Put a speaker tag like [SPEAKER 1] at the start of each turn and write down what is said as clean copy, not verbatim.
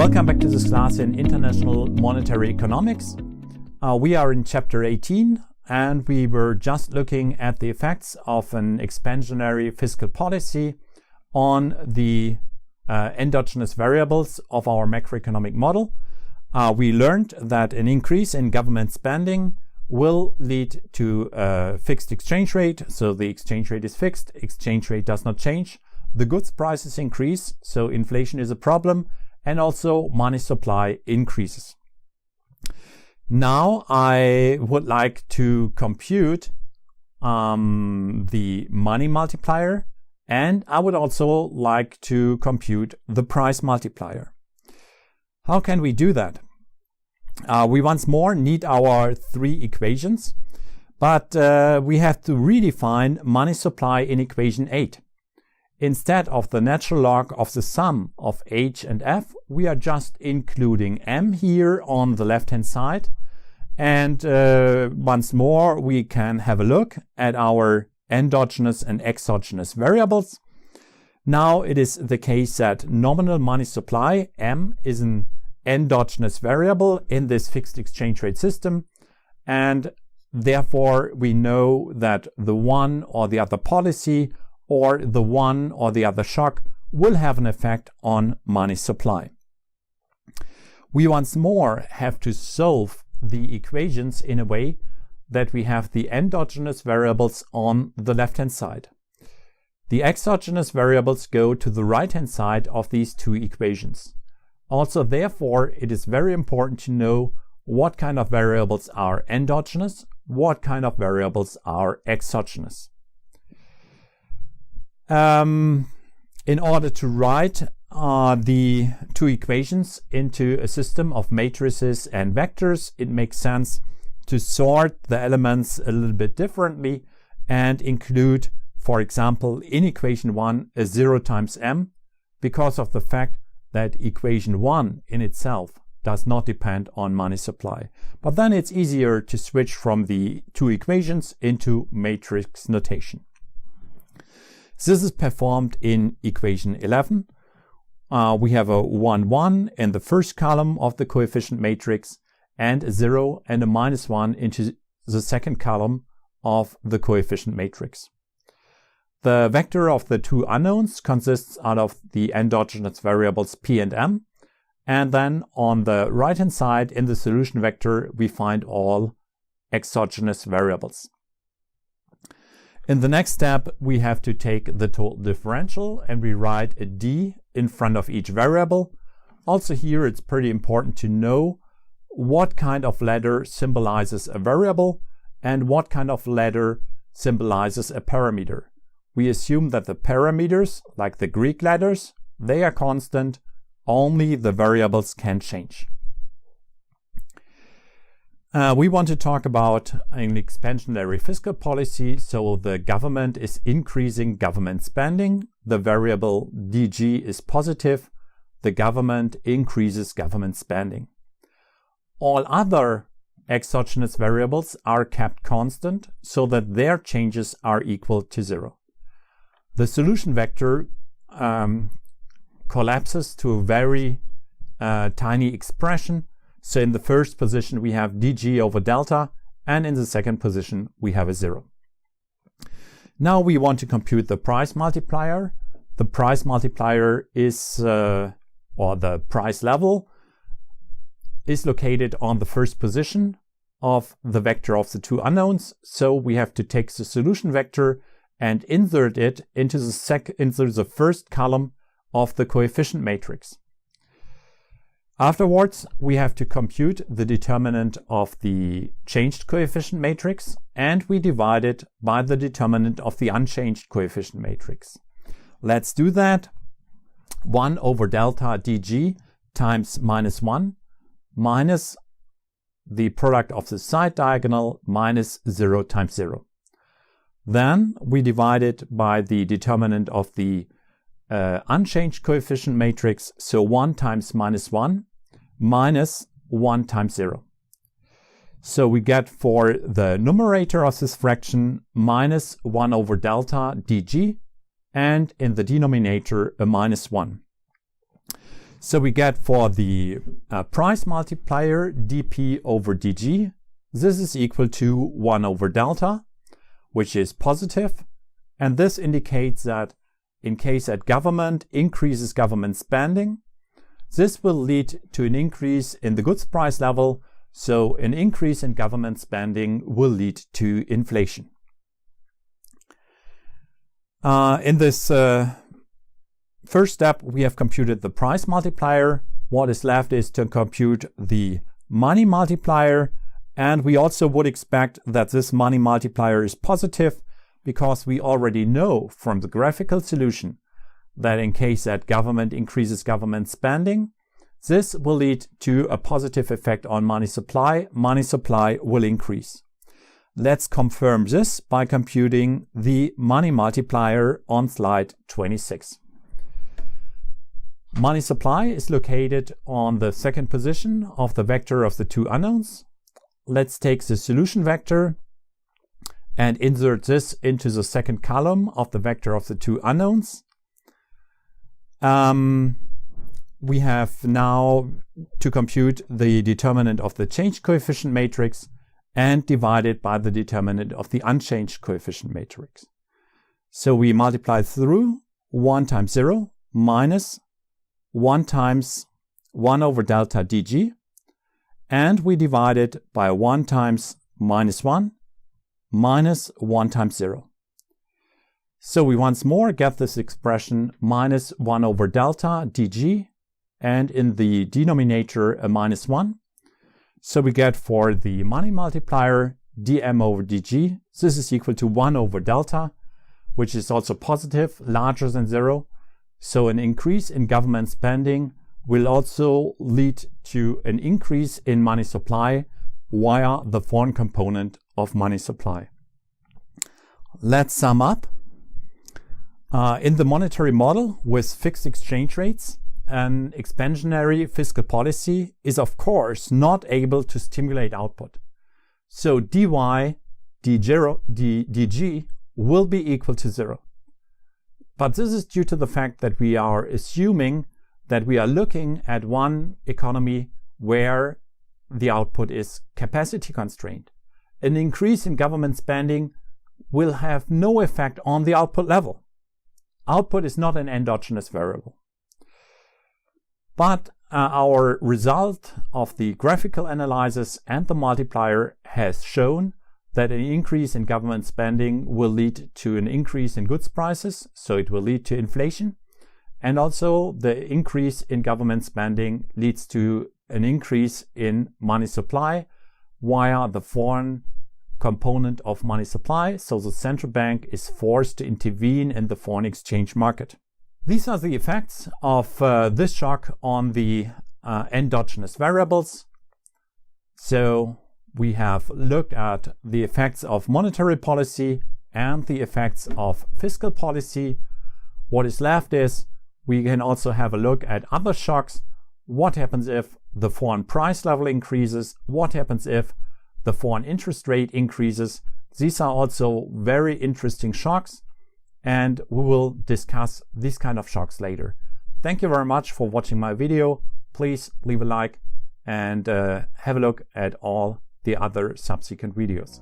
[SPEAKER 1] Welcome back to this class in International Monetary Economics. We are in chapter 18 and we were just looking at the effects of an expansionary fiscal policy on the endogenous variables of our macroeconomic model. We learned that an increase in government spending will lead to a fixed exchange rate. So the exchange rate is fixed, exchange rate does not change. The goods prices increase, so inflation is a problem, and also money supply increases. Now I would like to compute the money multiplier, and I would also like to compute the price multiplier. How can we do that? We once more need our three equations, but we have to redefine money supply in equation 8. Instead of the natural log of the sum of H and F, we are just including M here on the left-hand side. And once more, we can have a look at our endogenous and exogenous variables. Now it is the case that nominal money supply, M, is an endogenous variable in this fixed exchange rate system. And therefore, we know that the one or the other policy or the one or the other shock will have an effect on money supply. We once more have to solve the equations in a way that we have the endogenous variables on the left-hand side. The exogenous variables go to the right-hand side of these two equations. Also, therefore, it is very important to know what kind of variables are endogenous, what kind of variables are exogenous. In order to write the two equations into a system of matrices and vectors, it makes sense to sort the elements a little bit differently and include, for example, in equation 1 a 0 times m, because of the fact that equation 1 in itself does not depend on money supply. But then it's easier to switch from the two equations into matrix notation. This is performed in equation 11. We have a 1, 1 in the first column of the coefficient matrix and a 0 and a -1 into the second column of the coefficient matrix. The vector of the two unknowns consists out of the endogenous variables p and m. And then on the right-hand side in the solution vector, we find all exogenous variables. In the next step, we have to take the total differential and we write a d in front of each variable. Also here, it's pretty important to know what kind of letter symbolizes a variable and what kind of letter symbolizes a parameter. We assume that the parameters, like the Greek letters, they are constant, only the variables can change. We want to talk about an expansionary fiscal policy. So the government is increasing government spending. The variable dg is positive. The government increases government spending. All other exogenous variables are kept constant so that their changes are equal to 0. The solution vector collapses to a very tiny expression. So in the first position, we have dg over delta, and in the second position, we have a 0. Now we want to compute the price multiplier. The price multiplier is, or the price level, is located on the first position of the vector of the two unknowns. So we have to take the solution vector and insert it into the first column of the coefficient matrix. Afterwards, we have to compute the determinant of the changed coefficient matrix, and we divide it by the determinant of the unchanged coefficient matrix. Let's do that. 1 over delta dg times -1 minus the product of the side diagonal minus 0 times 0. Then we divide it by the determinant of the unchanged coefficient matrix, so 1 times -1 minus 1 times 0. So we get for the numerator of this fraction minus 1 over delta dg, and in the denominator a -1. So we get for the price multiplier dp over dg, this is equal to 1 over delta, which is positive, and this indicates that in case that government increases government spending, this will lead to an increase in the goods price level, so an increase in government spending will lead to inflation. In this first step, we have computed the price multiplier. What is left is to compute the money multiplier, and we also would expect that this money multiplier is positive because we already know from the graphical solution that in case that government increases government spending, this will lead to a positive effect on money supply. Money supply will increase. Let's confirm this by computing the money multiplier on slide 26. Money supply is located on the second position of the vector of the two unknowns. Let's take the solution vector and insert this into the second column of the vector of the two unknowns. We have now to compute the determinant of the change coefficient matrix and divide it by the determinant of the unchanged coefficient matrix. So we multiply through 1 times 0 minus 1 times 1 over delta dg, and we divide it by 1 times minus 1 minus 1 times 0. So we once more get this expression minus 1 over delta dg, and in the denominator a minus 1. So we get for the money multiplier dm over dg, this is equal to 1 over delta, which is also positive, larger than 0. So an increase in government spending will also lead to an increase in money supply via the foreign component of money supply. Let's sum up. In the monetary model with fixed exchange rates, an expansionary fiscal policy is of course not able to stimulate output. So dy dg will be equal to 0. But this is due to the fact that we are assuming that we are looking at one economy where the output is capacity constrained. An increase in government spending will have no effect on the output level. Output is not an endogenous variable. But our result of the graphical analysis and the multiplier has shown that an increase in government spending will lead to an increase in goods prices, so it will lead to inflation. And also the increase in government spending leads to an increase in money supply via the foreign component of money supply, so the central bank is forced to intervene in the foreign exchange market. These are the effects of this shock on the endogenous variables. So we have looked at the effects of monetary policy and the effects of fiscal policy. What is left is we can also have a look at other shocks. What happens if the foreign price level increases? What happens if the foreign interest rate increases? These are also very interesting shocks, and we will discuss these kind of shocks later. Thank you very much for watching my video. Please leave a like and have a look at all the other subsequent videos.